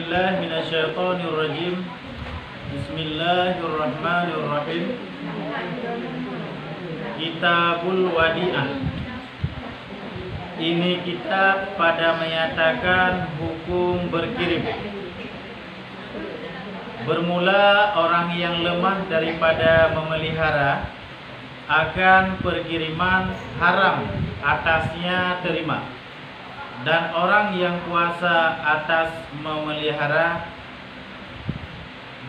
billahi minasyaitonir rajim. Bismillahirrahmanirrahim. Kitabul Wadi'ah. Ini kitab pada menyatakan hukum berkirim. Bermula orang yang lemah daripada memelihara akan perkiriman haram atasnya terima, dan orang yang kuasa atas memelihara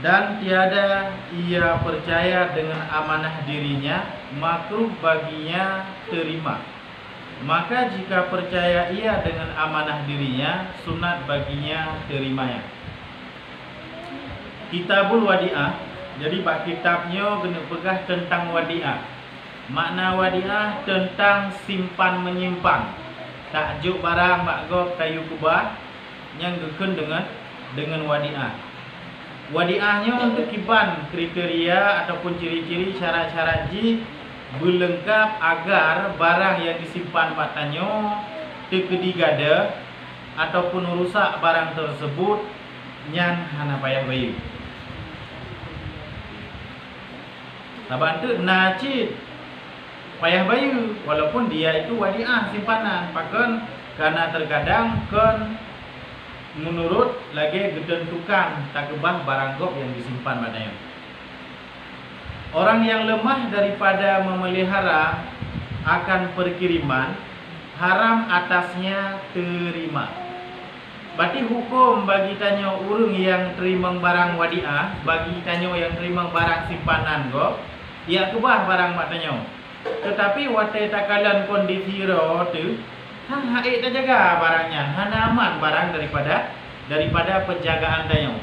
dan tiada ia percaya dengan amanah dirinya, makruh baginya terima. Maka jika percaya ia dengan amanah dirinya, sunat baginya terimanya. Kitabul Wadi'ah. Jadi bak kitabnya kena pegah tentang wadi'ah. Makna wadi'ah tentang simpan menyimpan. Takjuk barang bak gop kayu kubah yang geken dengan wadi'ah. Wadi'ahnya untuk kiban kriteria ataupun ciri-ciri syarat-syarat ji berlengkap agar barang yang disimpan patanya terkedi gada ataupun rusak barang tersebut nyan hana payah bayu. Saban tu nacit payah bayu walaupun dia itu wadi'ah simpanan pakan, karena terkadang kan menurut lagi gedentukan tak kebah barang gop yang disimpan padanya. Orang yang lemah daripada memelihara akan perkiriman haram atasnya terima. Berarti hukum bagi tanya urang yang terima barang wadi'ah, bagi tanya yang terima barang simpanan gop, ia kebah barang mak tanya. Tetapi watai takalan kondisi ro tu hang haik tak jaga barangnya, hana aman barang daripada penjagaan tanya.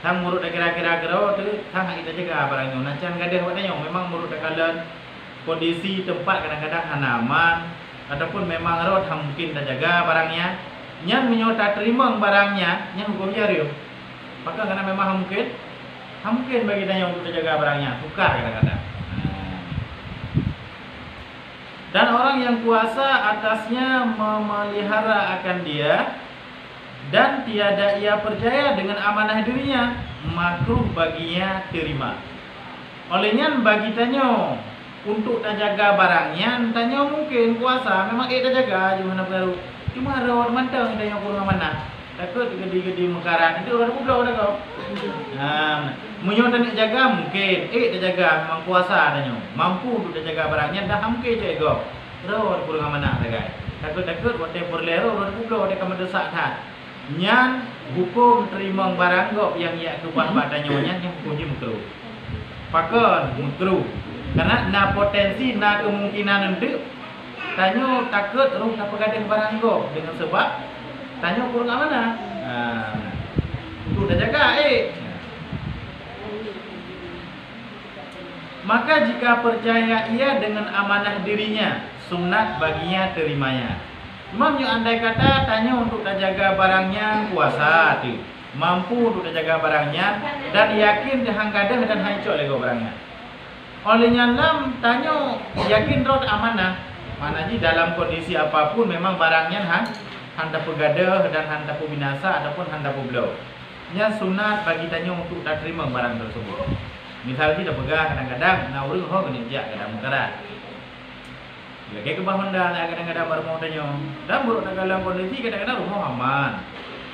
Hang murut kira-kira gero tu hang haik tak jaga barangnya. Nacan gadah buat tanya memang murut takalan kondisi tempat kadang-kadang hana aman ataupun memang ro hang mungkin tak jaga barangnya. Nyan menyota terima barangnya, nyan hukum jariu. Maka karena memang mungkin bagi tanya untuk tak jaga barangnya, tukar kadang-kadang. Dan orang yang kuasa atasnya memelihara akan dia dan tiada ia percaya dengan amanah dirinya, makruh baginya terima. Olehnya bagi tanya untuk tak jaga barangnya, tanya mungkin kuasa memang tak jaga gimana baru. Cuma rawat mantang tanya kurang mana. Takut gede-gede mekaran itu orang budak dah kau. Munyo tak nak jaga mungkin, tak jaga memang kuasa tanya. Mampu untuk tak jaga barangnya dah mungkin je kau. Rawat kurang mana jaga. Takut waktu perlero orang budak dia akan mendesak dah. Nyan hukum terima barang gop yang ia kubah badannya nyan yang hukum je makruh. Pakon makruh. Karena na potensi na kemungkinan untuk tanya takut roh tak pegadang barang gop dengan sebab tanya kurang mana. Untuk dah jaga Maka jika percaya ia dengan amanah dirinya, sunat baginya terimanya. Imamnya andai kata tanya untuk tak jaga barangnya kuasa tu, mampu untuk tak jaga barangnya dan yakin dia hang gadah dan hancur lego barangnya. Olehnya lam tanya yakin roh amanah. Mana ji dalam kondisi apapun memang barangnya handa pegadah dan handa binasa ataupun handa blau. Nya sunat bagi tanya untuk tak terima barang tersebut. Misalnya dah pegang kadang-kadang nak urang ho kena jak kadang mekarat. Lagi ke bahanda kadang-kadang baru mau tanya. Dan buruk dalam kondisi kadang-kadang rumah aman.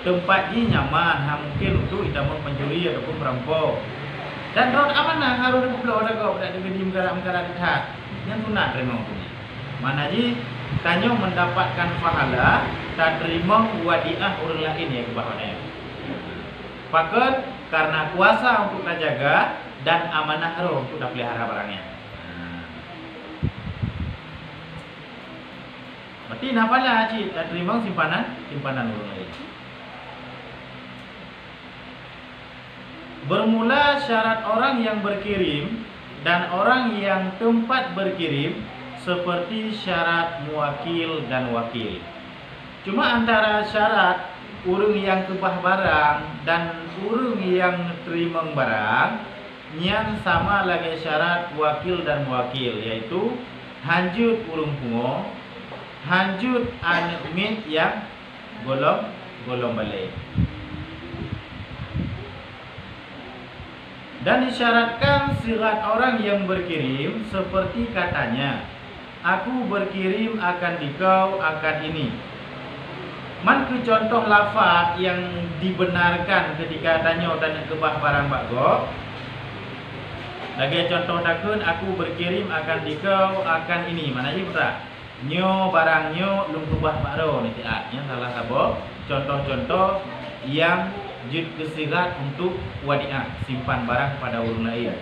Tempat ji nyaman, mungkin untuk kita pencuri ataupun perampok. Dan roh amanah harus blau dah kau dak di mekarat-mekarat dihat. Yang sunat terima hukumnya. Mana ji tanya mendapatkan pahala tak terima wadi'ah orang lain ya ke bahana. Pakat karena kuasa untuk tak jaga dan amanah roh untuk tak pelihara barangnya. Berarti napalah cik tak terima simpanan orang lain. Bermula syarat orang yang berkirim dan orang yang tempat berkirim seperti syarat muwakil dan wakil. Cuma antara syarat urang yang kebah barang dan urang yang terima barang yang sama lagi syarat wakil dan muwakil, yaitu hanjut urang pungo, hanjut anak mit yang golong balik. Dan disyaratkan sirat orang yang berkirim seperti katanya, aku berkirim akan dikau akan ini. Man ke contoh lafaz yang dibenarkan ketika tanya dan kebah barang bago. Lagi contoh takun aku berkirim akan dikau akan ini. Mana je betul? Nyo barang nyo lung kebah baro ni tiatnya salah sabo. Contoh-contoh yang jud kesirat untuk wadiah, simpan barang pada urang lain.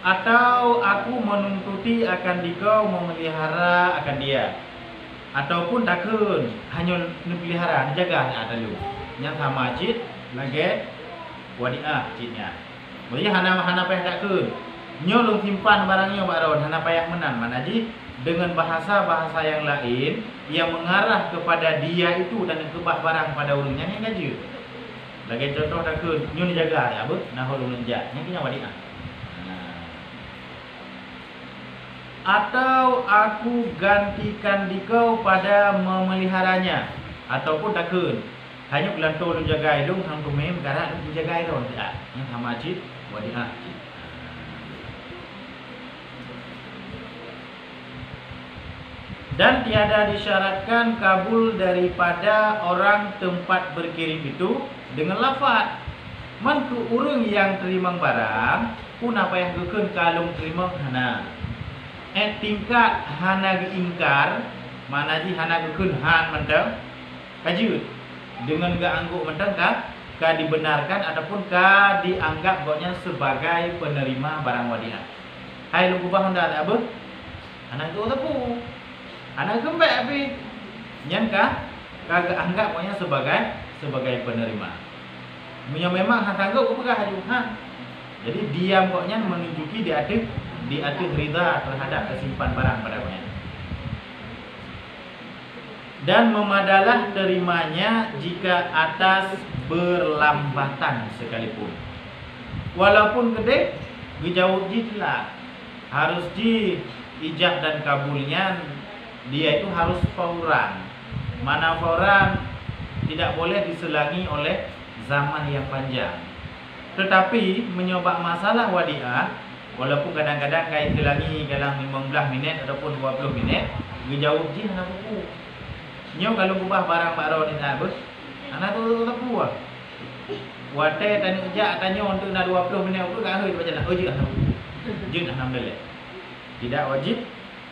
Atau aku menuntuti akan dikau memelihara akan dia. Ataupun takun hanya dipelihara, dijaga ada lu. Yang sama cid lagi wadiah cidnya. Jadi hana payah takun. Nyo lung simpan barangnya baron hana payah menan mana ji dengan bahasa-bahasa yang lain yang mengarah kepada dia itu dan kebah barang pada urangnya ni gaji. Lagi contoh takun nyo dijaga ya abut nah ulun njak nya kinya wadiah. Atau aku gantikan dikau pada memeliharanya. Ataupun takun hanya belanto lu jaga hidung hang kumem gara lu jaga hidung tidak yang sama cid wadiah. Dan tiada disyaratkan kabul daripada orang tempat berkirim itu dengan lafaz man ku urang yang terima barang pun apa yang gekeun kalung terima hana tingkat hana ingkar mana ji hana gekeun han mentang kajut dengan ga angguk mentang ka dibenarkan ataupun ka dianggap bahwanya sebagai penerima barang wadiah. Hai lu kubah hendak apa anak tu tepu anak gembek abi nyangka kagak anggap bahwanya sebagai penerima. Memang hak anggap upah hajuhan. Jadi diam pokoknya menunjuki di atas rida terhadap kesimpan barang padanya. Dan memadalah terimanya jika atas berlambatan sekalipun. Walaupun gede, dijawab jitlah harus di ijab dan kabulnya dia itu harus fauran. Mana fauran tidak boleh diselangi oleh zaman yang panjang. Tetapi menyobak masalah wadiah walaupun kadang-kadang kait selangi dalam 15 minit ataupun 20 minit, dijawab ji hana buku. Nyo kalau ubah barang baru ni habis, anak tu tepu ah. Wate tanya ejak tanya untuk nak 20 minit tu kan hari macam nak uji ah. Jin alhamdulillah. Tidak wajib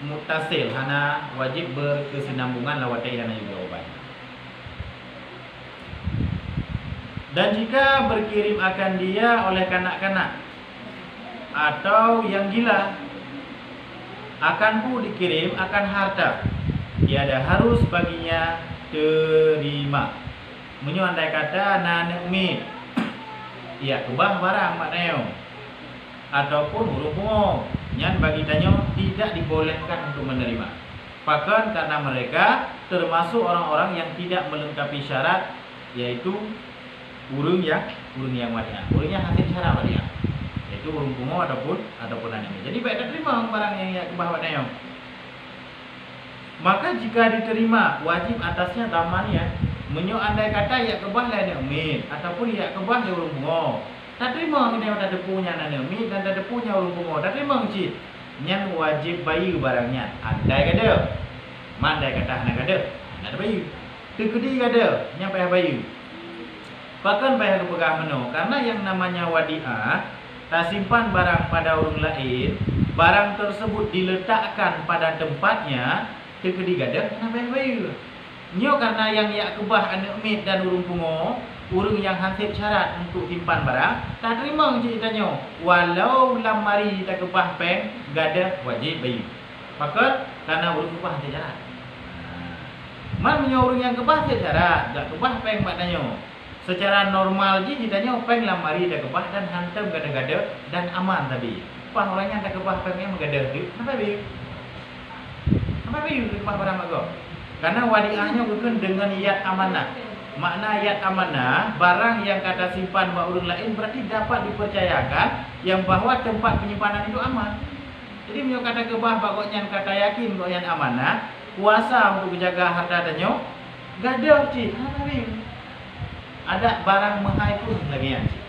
mutasil, hana wajib berkesinambungan lawate dan juga obat. Dan jika berkirim akan dia oleh kanak-kanak atau yang gila akan pun dikirim akan harta, tiada harus baginya terima. Menyu andai kata nanek mi ia kebah barang maknanya ataupun huruf mo nyan bagi tanyo tidak dibolehkan untuk menerima. Bahkan karena mereka termasuk orang-orang yang tidak melengkapi syarat, yaitu urang yang wadiah. Urangnya hasil syarat wadiah, yaitu urung kumo ataupun anak. Jadi baik terima barang yang ia kebah maknanya. Maka jika diterima wajib atasnya tamannya. Menyo andai kata ia kebah la min ataupun ia kebah di urung kumo. Tak terima dia tak tepunya nana mi dan tak tepunya urung kumo. Tak terima cik. Nyan wajib bayu barangnya. Andai kata. Mandai kata anak kata. Nak bayu. Tekedi kata nya payah bayu. Bahkan payah kepegang meno karena yang namanya wadiah tak simpan barang pada orang lain, barang tersebut diletakkan pada tempatnya, tekedi kata kena payah bayu. Nyo karena yang ia kebah anak mit dan urung pungo, urung yang hansip syarat untuk simpan barang, tak terima ceritanya. Walau lamari tak kebah peng, gada wajib bayu. Maka karena urung kebah hansip syarat. Man menyo urung yang kebah hansip syarat, gak kebah peng maknanya. Secara normal je ceritanya peng lamari tak kebah dan hantam gada-gada dan aman tadi. Pah orangnya tak kebah pengnya menggada tu, apa bayu? Apa bayu kebah barang mak. Karena wadiahnya bukan dengan yat amanah. Makna yat amanah, barang yang kata simpan buat orang lain berarti dapat dipercayakan yang bahawa tempat penyimpanan itu aman. Jadi menyo kata kebah bagoknya kata yakin bagoknya amanah, kuasa untuk menjaga harta danyo, gada cik. Ada barang mahal pun lagi yang cik.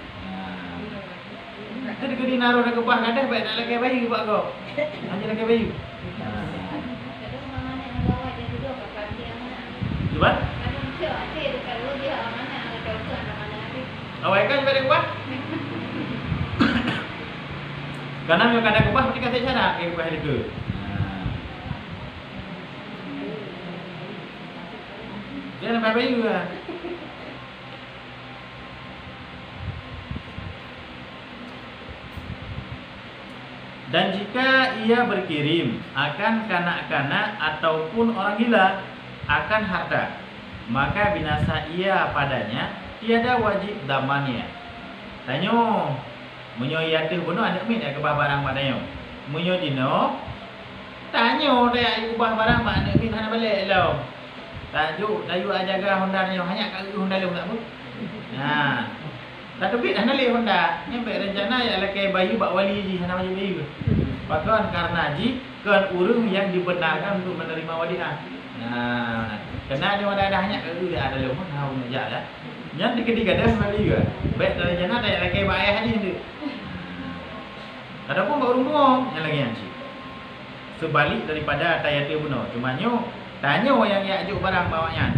Jadi kau dinaruh dah kebah kadah baik nak lagi bayu buat kau. Hanya lagi bayu. Cuba? Awak kan pada kebah? Karena yang kadang kebah mesti kasih cara kebah itu. Dia nak bayu lah. Dan jika ia berkirim akan kanak-kanak ataupun orang gila akan harta, maka binasa ia padanya, tiada wajib damannya. Tanyo, munyo ia tu bunuh anak min ke barang padanya. Munyo dino, tanyo dia ubah barang mak anak min hana balik lo. Tajuk tayu jaga Honda nyo hanya kat Honda lu tak apa. Nah. Tak tebit hana le Honda. Nyampe rencana ya laki bayu bak wali ji hana wajib bayu. Bahkan karena ji kan urang yang dibenarkan untuk menerima wadiah. Nah, kena dia ada hanya kat dia ada lu pun hau najak lah. Yang diketiga dah sekali juga. Baik dari rencana tak laki bak ayah haji tu. Ada pun bak urang yang lagi haji. Sebalik daripada tayati bunuh. Cuma nyo tanya yang ajuk barang bawanya.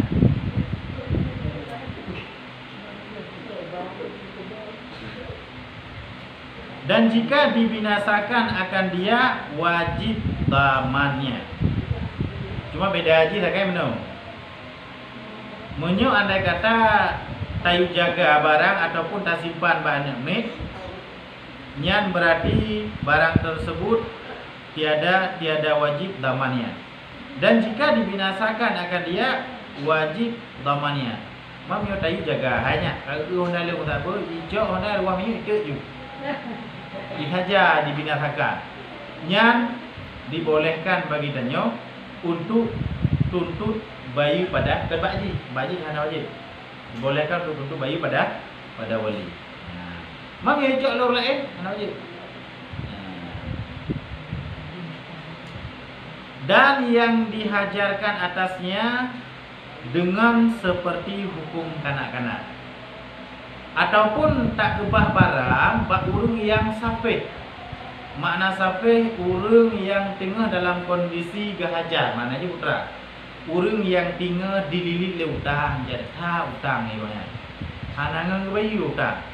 Dan jika dibinasakan akan dia wajib damannya. Cuma beda aja lah kan benar. Munyo andai kata tayu jaga barang ataupun tak simpan bahan mit, nyan berarti barang tersebut tiada wajib damannya. Dan jika dibinasakan akan dia wajib damannya. Mam yo tayu jaga hanya kalau Honda lu tak apa, hijau Honda ruah minyak ke ju. Dihajar dibinasakan. Nyan dibolehkan bagi danyo untuk tuntut bayu pada baji hana wajib. Dibolehkan untuk tuntut bayu pada wali. Mam yo hijau lor lain hana wajib. Dan yang dihajarkan atasnya dengan seperti hukum kanak-kanak ataupun tak gebah barang bak urang yang safih. Makna safih urang yang tengah dalam kondisi gahajar, maknanya putra. Urang yang tinggal dililit le utang, jadi utang ni banyak. Hanangan bayu utang.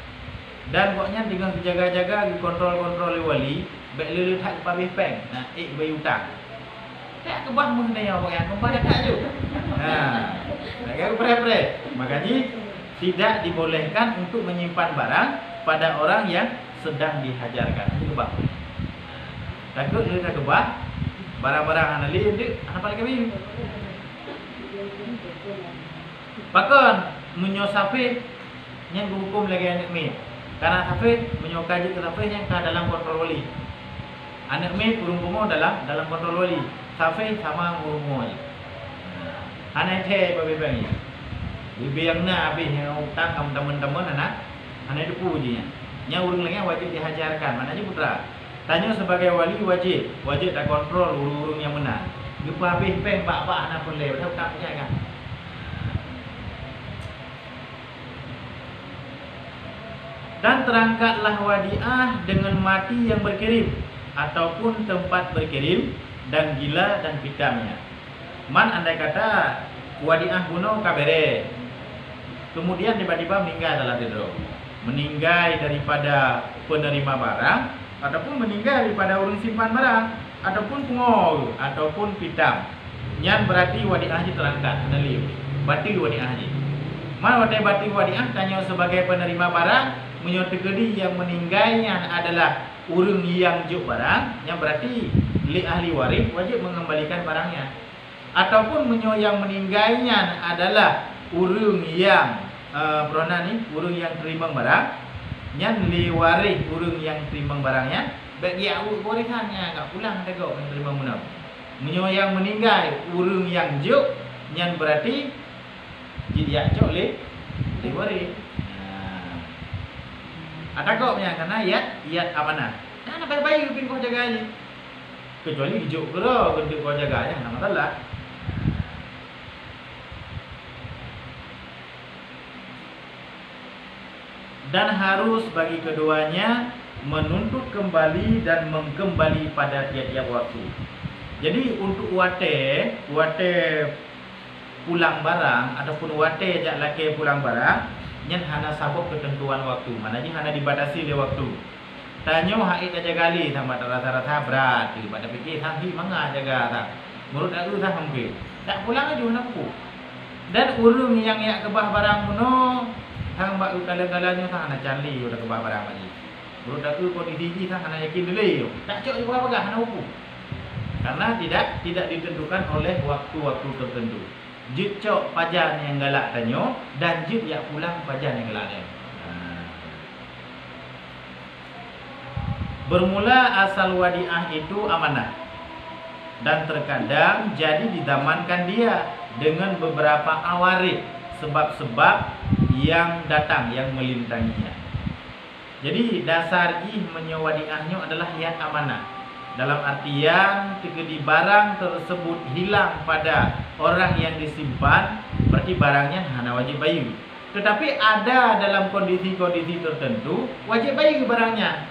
Dan pokoknya tinggal dijaga-jaga, dikontrol-kontrol le wali, baik le tak pabeh peng, nah bayu utang. Tak kebah mengenai apa yang kembali tak je. Tak pre-pre. Makanya tidak dibolehkan untuk menyimpan barang pada orang yang sedang dihajarkan. Kebah. Takut dia tak kebah, barang-barang anali dia apa lagi biu. Bahkan menyosafi yang hukum lagi anak min. Karena safi menyokaji ke safi yang dalam kontrol wali. Anak min urung dalam kontrol wali. Safi sama urung je. Anai teh babe-babe ni. Biang na habis yang utang kamu teman-teman anak. Anai depu je nya. Nya urung lagi wajib dihajarkan. Maknanya putra. Tanya sebagai wali wajib tak kontrol urung yang menang. Gepa habis peng bak-bak anak pun le, tahu tak punya kan. Dan terangkatlah wadiah dengan mati yang berkirim ataupun tempat berkirim dan gila dan pitamnya. Man andai kata wadiah bunuh kabere, kemudian tiba-tiba meninggal dalam tidur, meninggal daripada penerima barang ataupun meninggal daripada orang simpan barang ataupun pengol ataupun pitam. Yang berarti wadiah terangkat naliu. Bati wadiah ji. Man bati wadiah tanya sebagai penerima barang menyertai yang meninggalnya adalah urang yang juk barang, yang berarti li ahli waris wajib mengembalikan barangnya. Ataupun yang meninggalnya adalah urang yang urang yang terima barang, yang li waris urang yang terima barangnya, bagi awak warisannya enggak pulang tegak yang terima munaf. Yang meninggal urang yang juk, yang berarti jadi juk li waris. Ada kok punya karena iat amanah. Nah, nak bayi pin kau jaga aja. Kecuali hijau kero bentuk kau jaga aja, enggak masalah. Dan harus bagi keduanya menuntut kembali dan mengembali pada tiap-tiap waktu. Jadi untuk wate pulang barang ataupun wate jak laki pulang barang, nyen hana sabuk ketentuan waktu. Maknanya hana dibatasi oleh waktu. Tanyo hak tak jaga li sama rata-rata berat. Pada fikir hang manga jaga tak. Menurut aku tak mungkin. Tak pulang aja nampu. Dan urung yang yak kebah barang muno hang bak kala-kalanya tak hana canli udah kebah barang lagi. Menurut aku kondisi tak hana yakin dulu. Tak cok juga apa hana hukum. Karena tidak ditentukan oleh waktu-waktu tertentu. Jut cok pajan yang galak tanyo dan jut yak pulang pajan yang galak tanyo. Bermula asal wadiah itu amanah dan terkadang jadi didamankan dia dengan beberapa awarid, sebab-sebab yang datang yang melintanginya. Jadi dasar menyewadiahnya adalah yang amanah. Dalam artian tegedi barang tersebut hilang pada orang yang disimpan, berarti barangnya hana wajib bayu. Tetapi ada dalam kondisi-kondisi tertentu wajib bayu barangnya.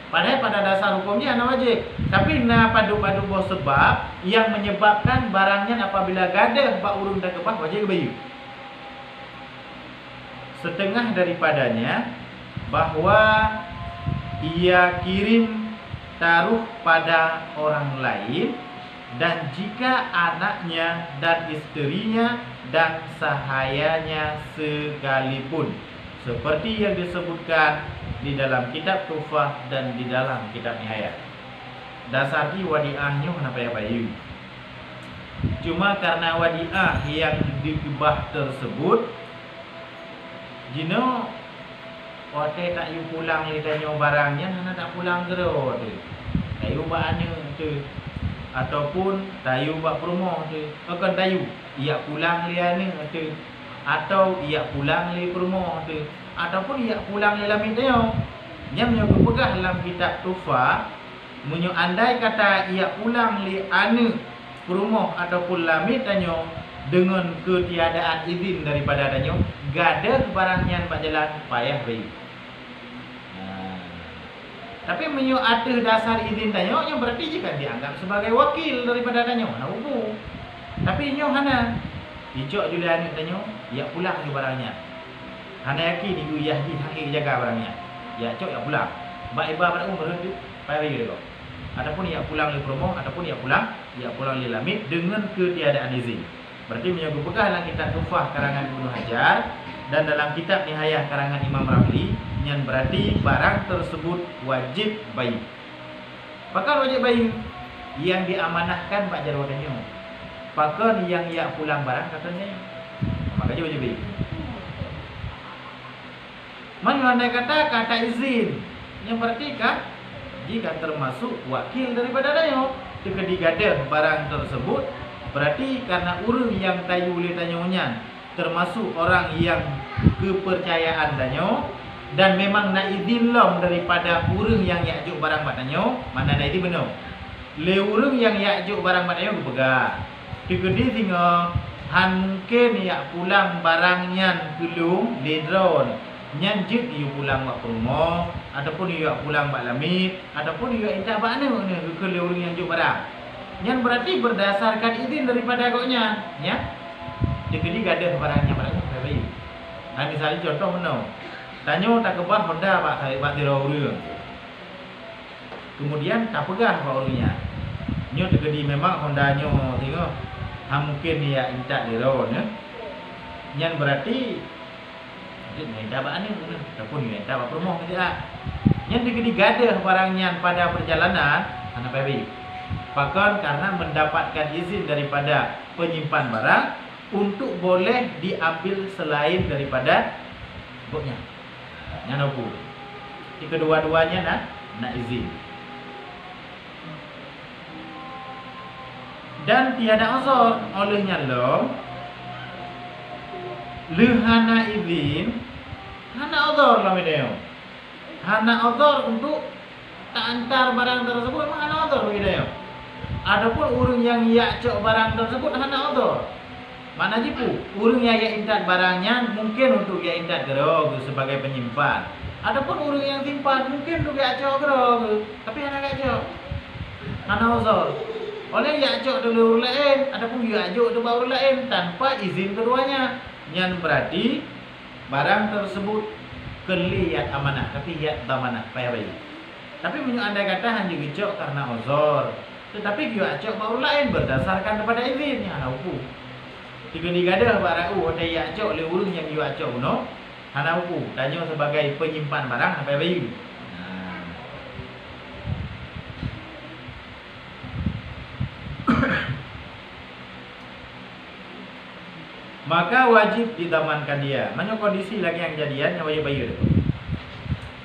Padahal pada dasar hukumnya hana wajib. Tapi na padu-padu bos sebab yang menyebabkan barangnya apabila gadah bak urung dak kebah wajib bayu. Setengah daripadanya bahwa ia kirim taruh pada orang lain, dan jika anaknya dan istrinya dan sahayanya sekalipun, seperti yang disebutkan di dalam kitab Tuhfah dan di dalam kitab Nihayah. Dasar di wadiahnya kenapa ya bayu? Cuma karena wadiah yang dikebah tersebut jino ote tak yu pulang li tanyo barangnya hana tak pulang gero tu. Tayu baane tu. Ataupun tayu bak promo tu. Akan tayu ia pulang li ane tu. Atau ia pulang li promo tu. Ataupun ia pulang li lamit tanyo. Nya menyo pegah dalam kitab Tuhfah, menyo andai kata ia pulang li ane promo ataupun lamit tanyo dengan ketiadaan izin daripada tanyo, gadah barangnya pak jalan payah bayi. Tapi menyo ada dasar izin tanyo yang berarti jika dianggap sebagai wakil daripada tanyo, nah hukum. Tapi nyo hana dicok julian tanyo, ia pulang ni barangnya. Hana yakin ibu Yahdi hang jaga barangnya. Ya cok ia pulang. Bak iba pada berhenti payah bayi dia. Adapun ia pulang li promo ataupun ia pulang li lamit dengan ketiadaan izin. Berarti menyo pegah dalam kitab Tuhfah karangan Ibnu Hajar dan dalam kitab Nihayah karangan Imam Ramli, yang berarti barang tersebut wajib bayi. Pakal wajib bayi yang diamanahkan Pak Jarwadannya. Pakal yang ia pulang barang katanya. Makanya wajib bayi. Mana andai kata izin, yang berarti kan jika termasuk wakil daripada dayo, jika digadah barang tersebut, berarti karena urang yang tayu oleh tanyonya termasuk orang yang kepercayaan danyo dan memang nak izin lom daripada urang yang yakjuk barang batanyo, mana nak izin benar. Le urang yang yakjuk barang batanyo berpegang. Digedi singa han mungkin yak pulang barangnya belum le drone. Nyanjit yu pulang bak rumah ataupun yu pulang bak lamit ataupun yu indah bak mana ke le urang yang juk barang. Yang berarti berdasarkan izin daripada agaknya, ya. Digedi gadah barangnya bayi. Nah, misalnya contoh mana? Tanyo tak kebah Honda bak dirau urang. Kemudian tak pegah bak urangnya. Nyo digedi memang Hondanya tengok. Ha mungkin dia intak dirau ne. Yang berarti dia bak ane ataupun dia tak bak promo dia. Yang digedi gadah barangnya pada perjalanan, ana bayi. Bahkan karena mendapatkan izin daripada penyimpan barang untuk boleh diambil selain daripada boknya. Yang nopo. Di kedua-duanya nak izin. Dan tiada uzur olehnya lo lehana izin hana uzur lah video. Hana uzur untuk tak antar barang tersebut memang hana uzur video. Adapun urang yang yakcok barang tersebut hana uzur. Mana jipu? Urang yang intat barangnya mungkin untuk ia intat gerog sebagai penyimpan Adapun urang yang simpan mungkin tu dia acok ke, tapi anak acok. Anak uzur. Oleh dia acok dulu orang lain, adapun dia acok tu orang lain tanpa izin keduanya. Yang berarti barang tersebut kelihatan amanah, tapi ia amanah payah bayi. Tapi andai kata hanya gecok karena uzur, tetapi dia acok orang lain berdasarkan kepada izin yang ada hukum. Tiga digada barang ada ia acok oleh urang yang dia acok no. Hana hukum, tanya sebagai penyimpan barang sampai bayu. Maka wajib didamankan dia. Banyak kondisi lagi yang kejadian yang wajib bayu.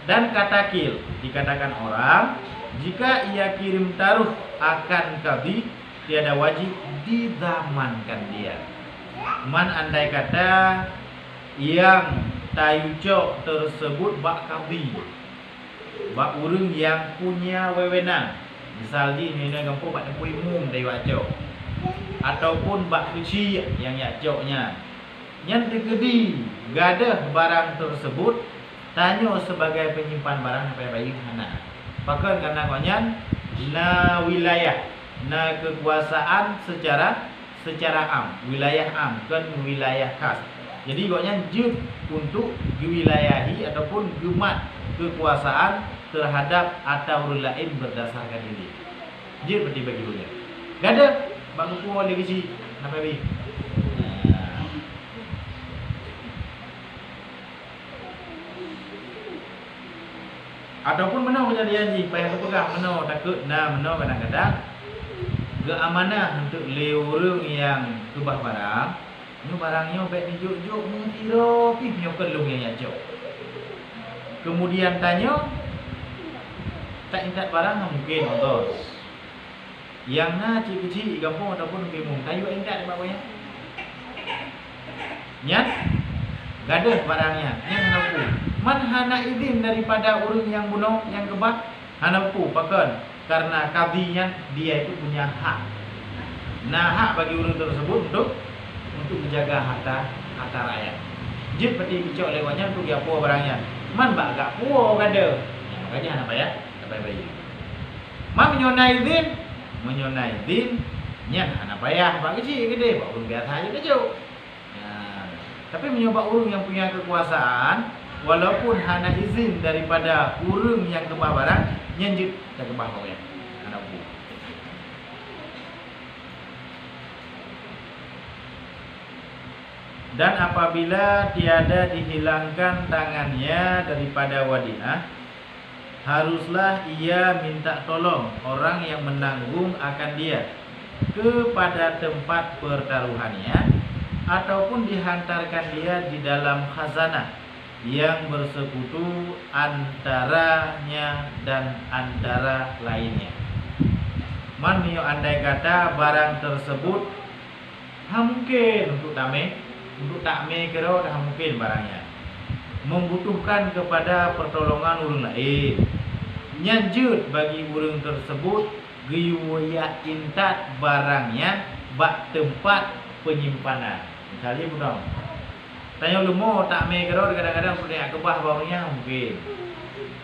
Dan katakil, dikatakan orang jika ia kirim taruh akan qadhi, tiada wajib didamankan dia. Man andai kata yang tayucok tersebut bak qadhi, bak urang yang punya wewenang. Misal di ni kampung bak tempui umum dari wacok, ataupun bak suci yang yacoknya. Yang terkedi gadah barang tersebut, tanya sebagai penyimpan barang sampai bayi anak. Pakai karena konyan na wilayah, na kekuasaan secara am, wilayah am kan wilayah khas. Jadi goknya jut untuk gewilayahi ataupun gemat kekuasaan terhadap atau orang lain berdasarkan ini. Jut berarti bagi dunia. Gak ada bang hukum oleh kisi apa bi? Ataupun menau kejadian ji, payah terpegang menau takut menau kadang-kadang ge amanah untuk leurung yang kebah barang. Ni barangnya baik dijuk-juk mengkira pi punya kelung yang ajak. Kemudian tanya tak ingat barang mungkin betul. Yang na cik-cik kampung ataupun bimung kayu ingat apa ya? Nyat gadah barangnya yang hanapu. Man hana izin daripada urang yang bunuh yang kebah hanapu pakan karena qadhinya dia itu punya hak. Nah hak bagi urang tersebut untuk menjaga harta rakyat. Jid peti kicau lewatnya untuk dia puas barangnya. Man bak gak puas kada. Makanya apa ya? Apa bayi. Man menyonai izin, nyan apa ya? Bak kecil gede, bak urang biasa aja kejauh. Tapi menyoba urang yang punya kekuasaan, walaupun hana izin daripada urang yang kebah barang, nyanjut tak kebah kau ya. Anak bu. Dan apabila tiada dihilangkan tangannya daripada wadiah, haruslah ia minta tolong orang yang menanggung akan dia kepada tempat pertaruhannya, ataupun dihantarkan dia di dalam khazanah yang bersekutu antaranya dan antara lainnya. Man andai kata barang tersebut mungkin untuk takme kira dah mungkin barangnya membutuhkan kepada pertolongan urang lain, nyanjut bagi urang tersebut giwaya intat barangnya bak tempat penyimpanan. Misalnya budang tanya lumo takme kira kadang-kadang punya kebah barangnya mungkin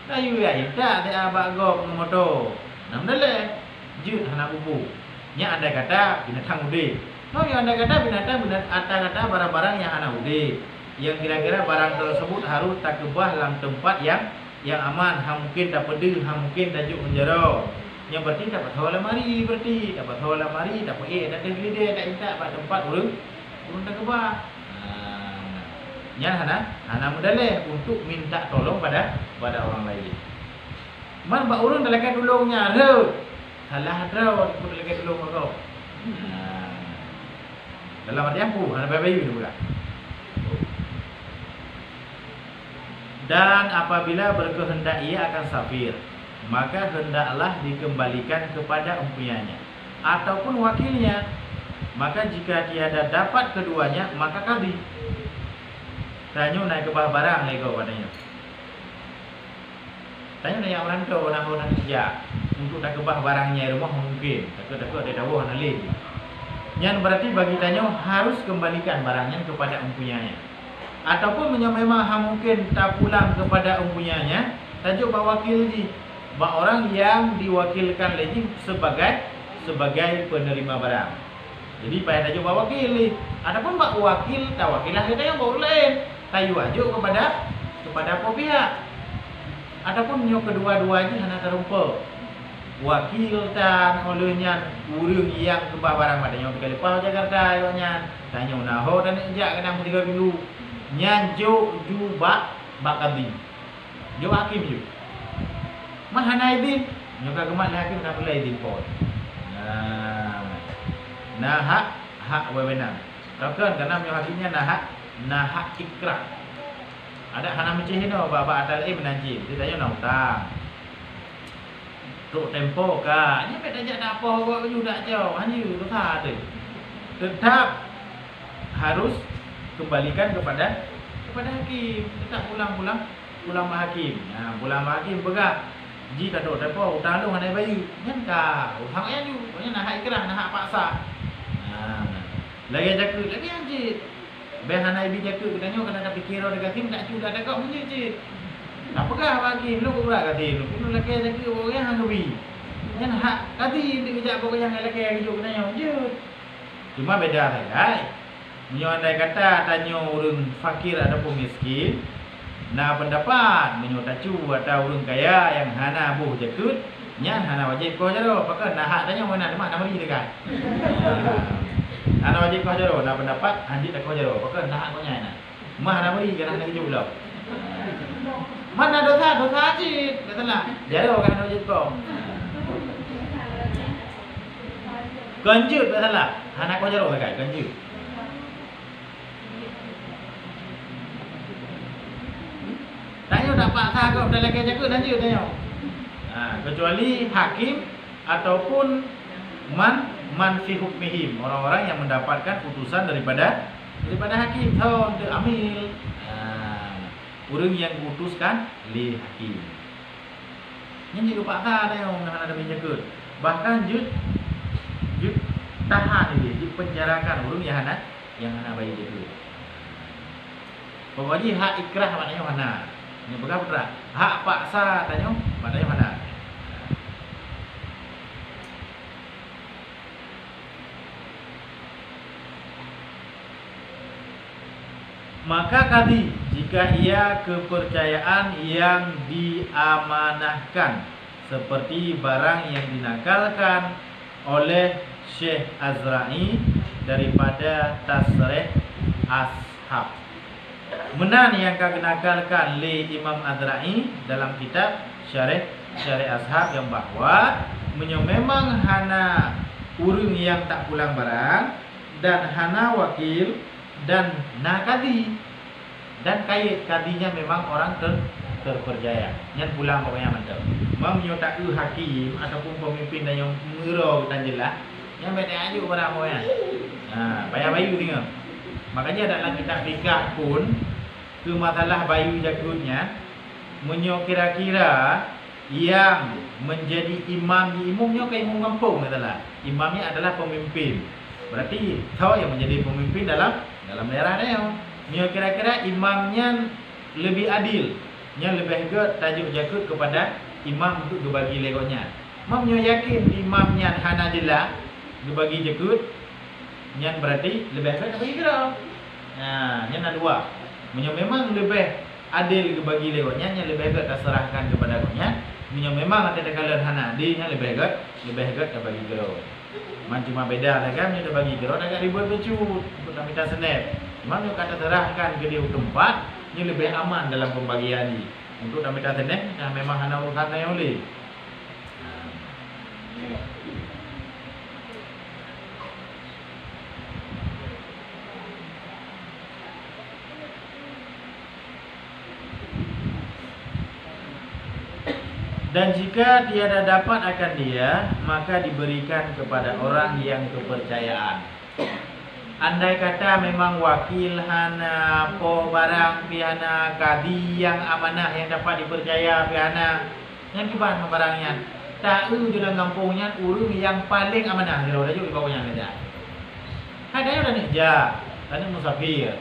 tayu ya intat dia bak gop motor namdale jut hana bubu nya ada kata binatang ude. No, yang anda kata binatang kata barang-barang yang hana ude, yang kira-kira barang tersebut harus tak kebah dalam tempat yang aman. Mungkin tak pedih, mungkin tajuk penjara. Yang berarti dapat hawa lamari, dapat hawa lamari, dapat tak tergelidir, tak intak pada tempat urang tak kebah. Yang hana mudaleh untuk minta tolong pada orang lain. Man bak urang dalakan tolongnya, salah draw pun dalakan tolong kau. Dalam arti apa? Hana bayu ni pula. Dan apabila berkehendak ia akan safir, maka hendaklah dikembalikan kepada empunyanya ataupun wakilnya. Maka jika tiada dapat keduanya, maka qadhi. Tanya naik ke bawah barang lego padanya. Tanya naik orang tu orang kerja untuk tak kebah barangnya rumah mungkin. Takut ada dawah nalih. Yang berarti bagi tanya harus kembalikan barangnya kepada empunyanya Ataupun memang mungkin tak pulang kepada umpunyanya, tajuk bak wakil ji, bak orang yang diwakilkan lagi sebagai penerima barang. Jadi payah tajuk bak wakil ni. Adapun bak wakil, tak wakilah kita yang baru lain. Tayu ajuk kepada apa pihak. Ataupun nyo kedua-dua je hana terumpa. Wakil tan olehnya urang yang kebah barang madanya pergi lepas Jakarta ayoknya. Tanya naho dan ejak kena 3 minggu. Nyanjo ju bak kadi. Jo hakim ju. Mahana idin. Nyo kagemat hakim nak pula idin pun. Nah hak wewenang. Takkan karena nyo hakimnya nah hak ikrah. Ada hana mencehino baba atal menanjim. Dia tanya nak hutang. Tuk tempo ka. Nya beda jak nak apa buat baju dak jauh. Hanya dosa tu. Tetap harus kembalikan kepada hakim. Tetap pulang hakim. Pulang hakim pegang. Ji ka tuk tempo hutang lu hana bayu. Nyan ka. Hutang ayan ju. Pokoknya nak hak ikrah, nak hak paksa. Lagi jaga lagi anjit. Behana ibi jaga katanya kena ada fikir orang katim tak cuda ada kau punya cik. Tak pegah bagi lu pula katim. Lu laki jaga orang hang bi. Yang hak katim dia bijak kau yang laki yang hidup katanya je. Cuma beda saja. Menyo andai kata tanya orang fakir ataupun miskin, nah pendapat menyo tacu atau orang kaya yang hana buh jakut, nya hana wajib kau jaro. Pakai nah hak tanya mana mak nak beri dekat. Ana wajib kau jaro, nak pendapat anjit tak kau jaro. Pakai nak kau nyai nak. Mah nak beri kan nak kerja pula. Mana dosa cik, katalah. Jaro kan wajib kau. Ganjut tak salah. Anak kau jaro dekat ganjut. Tanya tak paksa kau dah lagi jaga ganjut tanya. Kecuali hakim ataupun man fi hukmihim, orang-orang yang mendapatkan putusan daripada hakim. So, untuk amil orang yang putuskan li hakim. Ini juga paksa dah yang ada menjaga. Bahkan jud tahan ini, dipenjarakan orang yang hana bayi itu. Pokoknya hak ikrah maknanya mana? Ini bukan betul. Hak paksa tanya maknanya mana? Maka kadi jika ia kepercayaan yang diamanahkan seperti barang yang dinakalkan oleh Syekh Azra'i daripada tasrih ashab. Menan yang dinakalkan oleh Imam Azra'i dalam kitab Syarih Ashab yang bahawa memang hana urang yang tak pulang barang dan hana wakil dan nakadi dan kait kadinya memang orang terpercaya. Yang pulang pokoknya mantap. Mau nyotak hakim ataupun pemimpin dan yang mengero dan jelas. Yang beda aja orang pokoknya. Bayar bayu tengok. Makanya dalam kitab fikah pun ke masalah bayu jakutnya menyo kira-kira yang menjadi imamnya ke imam kampung katalah. Imamnya adalah pemimpin. Berarti tahu yang menjadi pemimpin dalam daerah dia. Nyo kira-kira imamnya lebih adil, yang lebih ke tajuk jakut kepada imam untuk dibagi legonya. Mam nyo yakin imamnya hana jelas dibagi jakut, yang berarti lebih ke bagi kira. Yang ada dua. Nyo memang lebih adil dibagi legonya, yang lebih ke terserahkan kepada gonya. Nyo memang ada kalian hana adil, yang lebih ke bagi kira. Cuma beda lah kan, dia bagi kira agak ribut becut untuk minta senep. Cuma dia kata serahkan ke dia tempat yang lebih aman dalam pembagian ni. Untuk minta senep, memang hana urusan yang boleh. Dan jika tiada dapat akan dia, maka diberikan kepada orang yang kepercayaan. Andai kata memang wakil hana po barang pihana kadi yang amanah yang dapat dipercaya pihana yang kiban barangnya. Tahu dalam kampungnya urang yang paling amanah kalau dah juga bawanya kerja. Ada yang dah nikah, tadi musafir.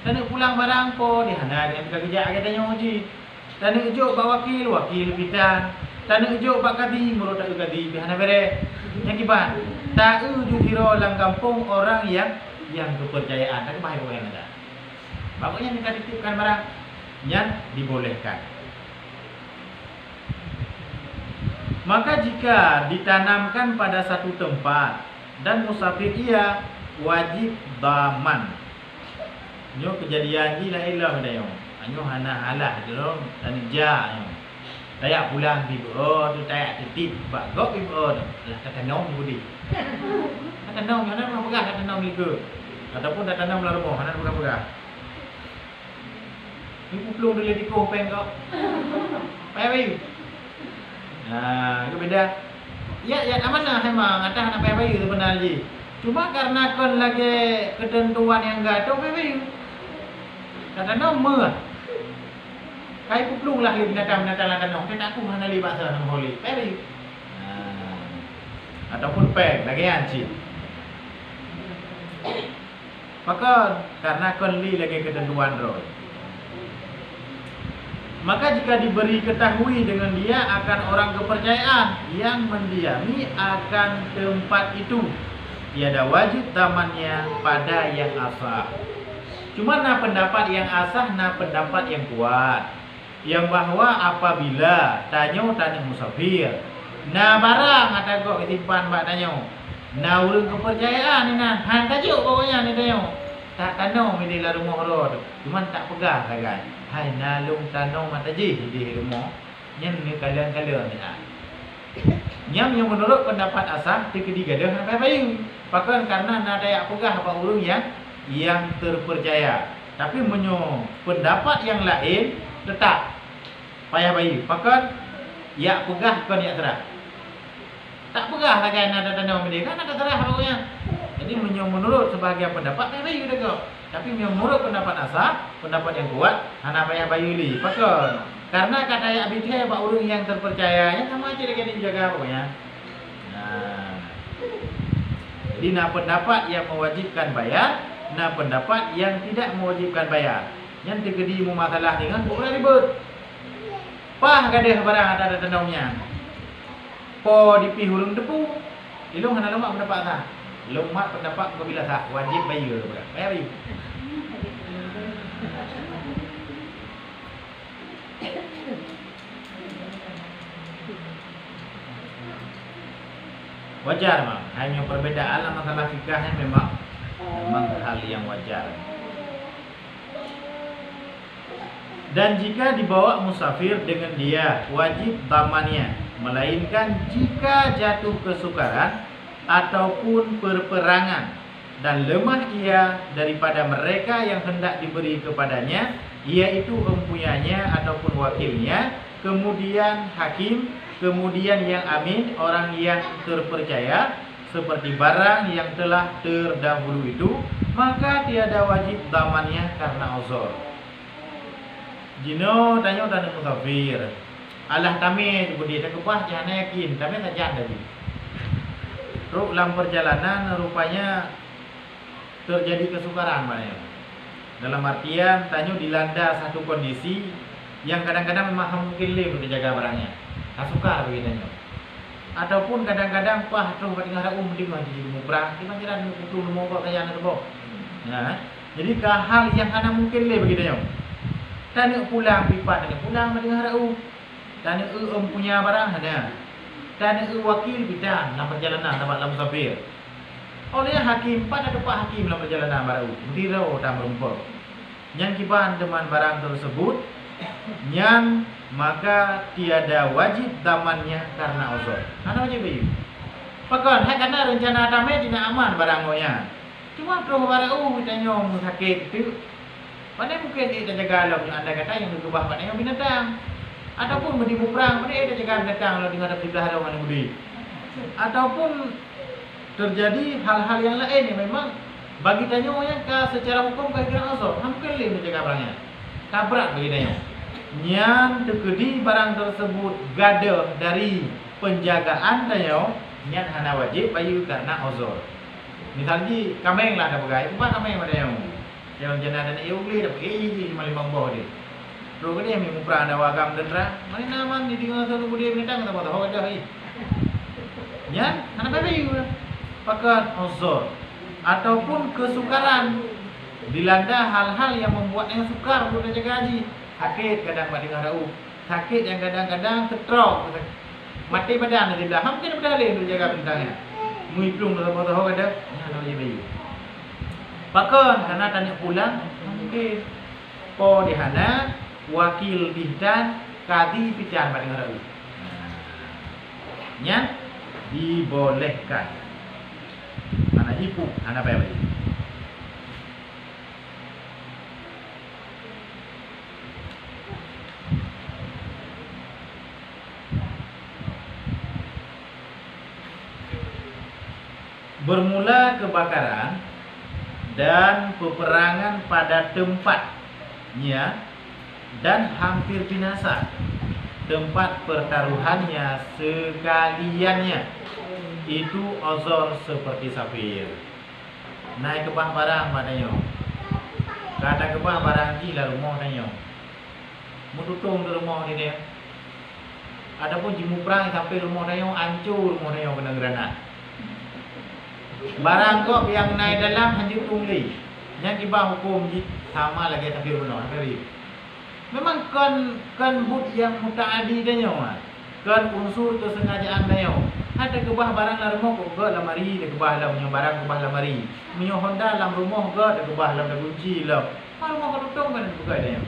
Dan pulang barang po di hana dengan kerja katanya uji. Dan ujuk pak wakil pitan. Dan ujuk pak kadi murut tak kadi hana bere. Yang kiban. Tak ujuk hiro lang kampung orang yang kepercayaan. Tak bahaya bukan ada. Bagusnya kita titipkan barang yang dibolehkan. Maka jika ditanamkan pada satu tempat dan musafir ia wajib daman. Nyo kejadian ni la ilah dayo. Anyo hana halah dero dan ja anyo. Tayak pulang di tu tayak titip bak gok di lah kata nom budi. Kata nom hana mau pegang kata nom liku. Ataupun dah tanam dalam rumah hana pegang-pegang. Ni pelung dia di kompeng kau. Payah bayu. Nah, itu beda. Ya amanah memang ada anak payah bayu sebenarnya. Cuma karena kon lagi ketentuan yang enggak tahu payah bayu. Kata nama. Kai pelung lah li binatang-binatang lah tanong. Kita aku hana li bahasa nama holi. Payah bayu. Ataupun peng lagi anci. Maka karena kon li lagi ketentuan roh. Maka jika diberi ketahui dengan dia akan orang kepercayaan yang mendiami akan tempat itu, tiada wajib tamannya pada yang asah. Cuma nah pendapat yang asah, nah pendapat yang kuat, yang bahwa apabila tanya musafir, nah barang ada kok ketimpan mbak tanya, nah urang kepercayaan ni nah, hang tajuk pokoknya ni tanya, tak tanong di dalam rumah roh, cuma tak pegang kan. Hai nalung tanong mataji di rumah. Yang ni kalian-kalian ni. Yang menurut pendapat asah tikedi gadah sampai bayu. Pakan karena nada yang pegah apa urung yang terpercaya. Tapi menyo pendapat yang lain tetap payah bayu. Pakan ya pegah kan ya terah. Tak pegah lah kan nada tanong dia kan ada terah pokoknya. Jadi menurut sebahagian pendapat payah bayu dah kau. Tapi menurut pendapat asah, pendapat yang kuat, hana payah bayu li. Pakon. Karena kata ya abithe pak urung yang terpercayanya sama aja dia dijaga pokoknya. Nah. Jadi nah pendapat yang mewajibkan bayar, nah pendapat yang tidak mewajibkan bayar. Yang terjadi masalah dengan bukan ribut. Pah gadah barang ada tanongnya. Po dipi hurung depu. Ilung hana lemak pendapat sah. Ilung mat pendapat apabila sah wajib bayar. Bayar bayu. Wajar memang, hanya perbedaan masalah fikahnya memang hal yang wajar. Dan jika dibawa musafir dengan dia wajib damannya, melainkan jika jatuh kesukaran ataupun perperangan dan lemah ia daripada mereka yang hendak diberi kepadanya, yaitu empunyanya ataupun wakilnya, kemudian hakim, kemudian yang amin, orang yang terpercaya, seperti barang yang telah terdahulu itu, maka tiada wajib damannya karena uzur. Jino tanya musafir, alah kami budi tak kebah jangan yakin, kami tak jangan tadi. Ruk dalam perjalanan rupanya terjadi kesukaran banyak. Dalam artian tanya dilanda satu kondisi yang kadang-kadang memang mungkin lebih untuk jaga barangnya. Tak suka begini. Ataupun kadang-kadang pah tu kat tengah raum di mana jadi mubrang, di mana ada kutu nombor kau kaya nak tebok. Ya. Jadi ke hal yang ana mungkin lebih begini. Tanya pulang pipat tanya pulang di tengah raum. Tanya punya barang ada. Tanya wakil bidang dalam perjalanan dalam musafir. Oleh hakim pada tempat hakim dalam perjalanan baru. Dirau dan merumput. Yang kiban teman barang tersebut yang maka tiada wajib damannya karena uzur. Mana wajib bayu? Pakan, karena rencana damai tidak aman barang moya. Cuma kalau barang ditanya mu sakit itu, mana mungkin dia jaga alam yang anda kata yang berubah pada yang binatang. Ataupun beribu perang, mana dia jaga binatang kalau dengar di belah mana budi. Ataupun terjadi hal-hal yang lain yang memang bagi tanya yang secara hukum kira uzur, mungkin dia menjaga barangnya. Kabrak bagi tanya. Yang terjadi barang tersebut gadah dari penjagaan tanya, yang hana wajib bayu karena uzur. Misalnya kameng lah ada pegai, apa kameng ada yang Yang jenah dan uli dah pergi lima bawah dia. Terus dia memang perang ada wagam dendra. Mana nama di tengah satu dia minta tak tahu ada hai. Ya, anak bayi pakai uzur ataupun kesukaran dilanda hal-hal yang membuatnya sukar untuk jaga haji. Sakit kadang mak dengar rau. Sakit yang kadang-kadang ketrok. Mati badan dia bilang, hampir berdalih untuk jaga bintangnya. Muiplung tak tahu ada. Ya, nak bayi. Pakai karena tanya pulang mungkin. Po di hana wakil dihdan kadi pican mak dengar rau. Nya dibolehkan. Anak ibu, anak bayi. Bermula kebakaran dan peperangan pada tempatnya dan hampir binasa. Tempat pertaruhannya sekaliannya itu uzur seperti safir. Naik ke bah barang padanya. Kata ke bah barang gila rumah tanya. Mututung ke rumah ni dia. Adapun jimu perang sampai rumah tanya hancur rumah tanya kena granat. Barang kok yang naik dalam hancur tungli. Yang kibah hukum sama lagi safir benar. Memang kan but yang mutaadi tanya. Kan unsur kesengajaan tanya. Ada kebah barang dalam rumah kok gak lamari, ada kebah dalam punya barang kebah lamari. Punya Honda dalam rumah gak ada kebah dalam kunci lah. Kalau rumah ketutup kan buka dia.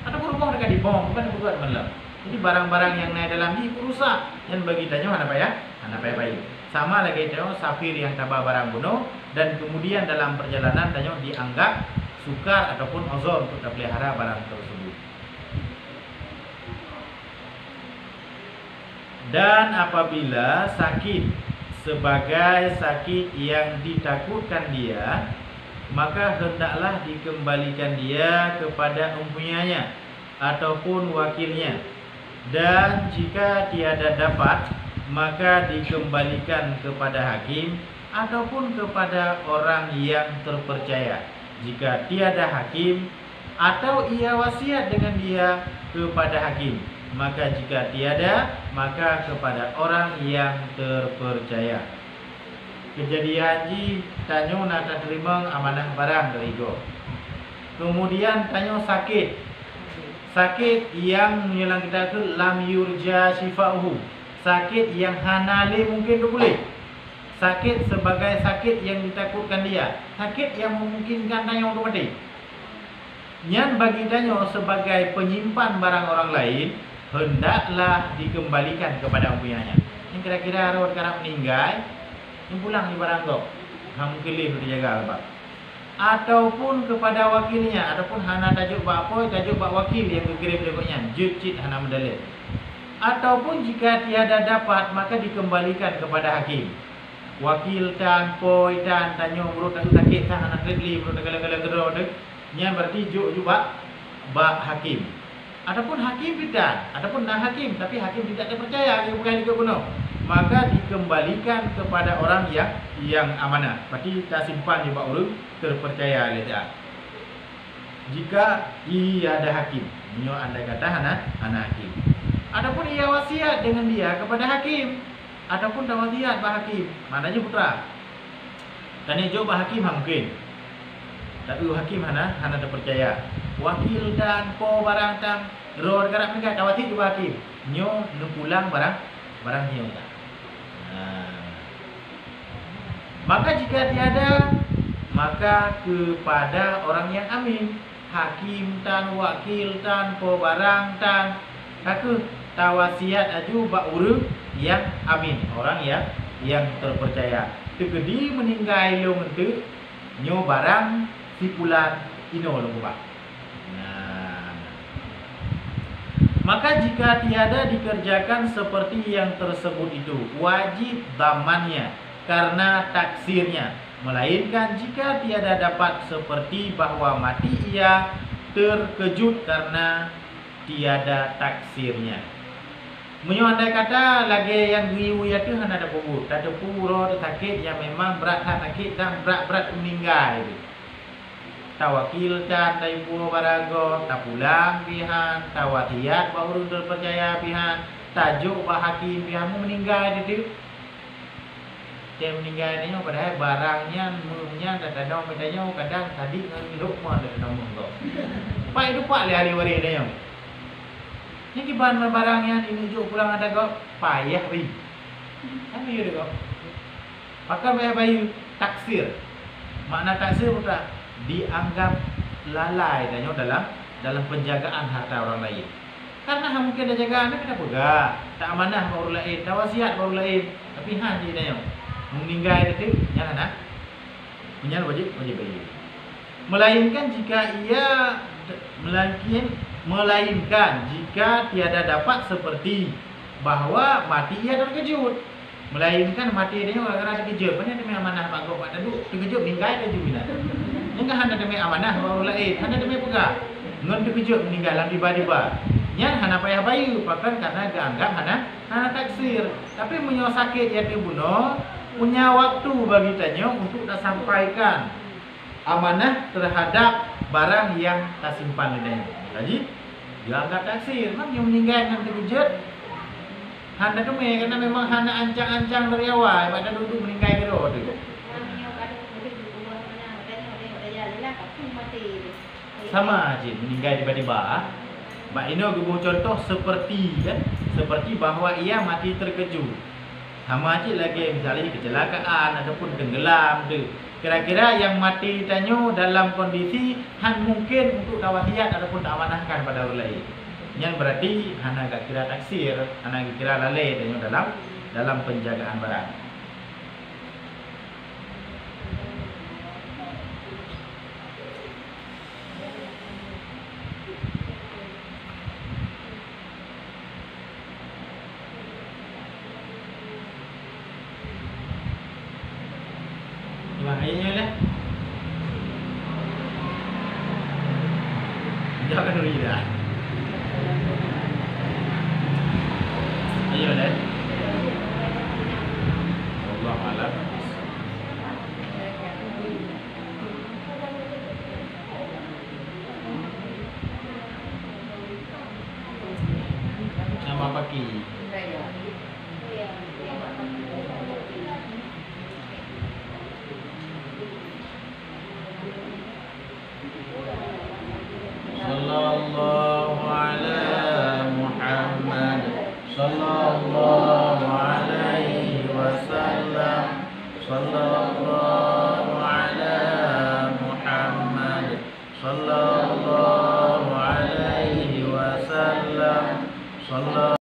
Ada rumah dekat di bom kan buka malam. Jadi barang-barang yang naik dalam ni rusak. Yang bagi tanya mana payah? Mana payah baik. Sama lagi tanya safir yang tabah barang bunuh dan kemudian dalam perjalanan tanya dianggap sukar ataupun uzur untuk pelihara barang tersebut. Dan apabila sakit sebagai sakit yang ditakutkan dia, maka hendaklah dikembalikan dia kepada empunyanya ataupun wakilnya. Dan jika tiada dapat, maka dikembalikan kepada hakim ataupun kepada orang yang terpercaya. Jika tiada hakim atau ia wasiat dengan dia kepada hakim, maka jika tiada, maka kepada orang yang terpercaya. Kejadian haji tanyo nak terima amanah barang dari go. Kemudian tanyo sakit. Sakit yang menyelang kita ke lam yurja shifa'uhu. Sakit yang hanali mungkin tu boleh. Sakit sebagai sakit yang ditakutkan dia. Sakit yang memungkinkan tanyo untuk mati. Yang bagi tanyo sebagai penyimpan barang orang lain, hendaklah dikembalikan kepada empunyanya. Yang kira-kira rawat karena meninggal, yang pulang di barang kau, kamu kelih dijaga apa? Ataupun kepada wakilnya, ataupun hana tajuk apa, tajuk wakil yang berkirim berikutnya, jujit hana medalil. Ataupun jika tiada dapat, maka dikembalikan kepada hakim. Wakil tan, poi tan, tanyo urut tak sakit tan, hana kredli, urut segala-gala gerau tu, yang berarti juk bak hakim. Ataupun hakim tidak, ataupun nah hakim tapi hakim tidak terpercaya, dia bukan ikut guna, maka dikembalikan kepada orang yang amanah. Berarti kita simpan di bawah orang terpercaya oleh dia. Jika ia ada hakim, menyo andai kata anak hakim. Ataupun ia wasiat dengan dia kepada hakim, ataupun dah wasiat bah hakim, maknanya putra. Tanya jawab bah hakim mungkin. Tapi hakim hana terpercaya. Wakil dan po barang tam roh garap mereka tawati juga hakim. Nyo pulang barang nyo tak. Maka jika tiada, maka kepada orang yang amin, hakim tan wakil tan po barang tan aku tawasiat aju bak urang yang amin, orang yang terpercaya. Tegedi meninggal long itu nyo barang sipulan ino long ba. Maka jika tiada dikerjakan seperti yang tersebut itu, wajib damannya karena taksirnya. Melainkan jika tiada dapat seperti bahwa mati ia terkejut karena tiada taksirnya. Andai kata lagi yang giu ya tu hana ada pubur, tak ada puro sakit yang memang berat sakit dan berat meninggal itu. tawakilkan dari buah barago, tak pulang pihan, tawatiat baru terpercaya pihan, tajuk bah hakim pihanmu meninggal itu. Dia meninggal ini padahal barangnya, mumnya, dan kadang bedanya kadang tadi ngeluk mah dari nomor tu. Pak itu pak hari hari dia. Ni kiban barangnya ini juk pulang ada kau payah bi. Apa dia kau? Pakai bayu taksir. Makna taksir bukan dianggap lalai dalam penjagaan harta orang lain. Karena mungkin ada jagaan kita pegang, tak amanah baru lain, tak wasiat baru lain. Tapi han je dia. Meninggal itu nyala nak. Menyal wajib bayu. Melainkan jika ia melainkan jika tiada dapat seperti bahawa mati ia terkejut. Melainkan mati dia orang-orang terkejut. Mana demi amanah pak gop pak duduk terkejut meninggal dia juga. Enggak hanya demi amanah baru lain, hanya demi pegang. Ngon terkejut meninggal tiba-tiba. Yang hana payah bayu bahkan karena dianggap hana taksir. Tapi menyo sakit ia dibunuh punya waktu bagi tanya untuk tak sampaikan amanah terhadap barang yang tak simpan dia. Jadi dianggap taksir. Memang yang meninggal dengan terkejut hana tu karena memang hana ancang-ancang dari awal pada duduk meninggal ke tu. Sama aja meninggal tiba-tiba. Mbak Ino gubuh contoh seperti kan, seperti bahawa ia mati terkejut. Sama aja lagi misalnya kecelakaan ataupun tenggelam tu. Kira-kira yang mati tanyo dalam kondisi han mungkin untuk tawasiat ataupun tak amanahkan pada orang lain. Yang berarti hana gak kira taksir, hana gak kira lalai tanyo dalam penjagaan barang. Maknanya lah. Jangan dulu dah. Ayo dah. Allah alam. Nama pagi. Sallallahu ala Muhammad sallallahu alaihi wasallam sallallahu ala Muhammad sallallahu alaihi wasallam sallallahu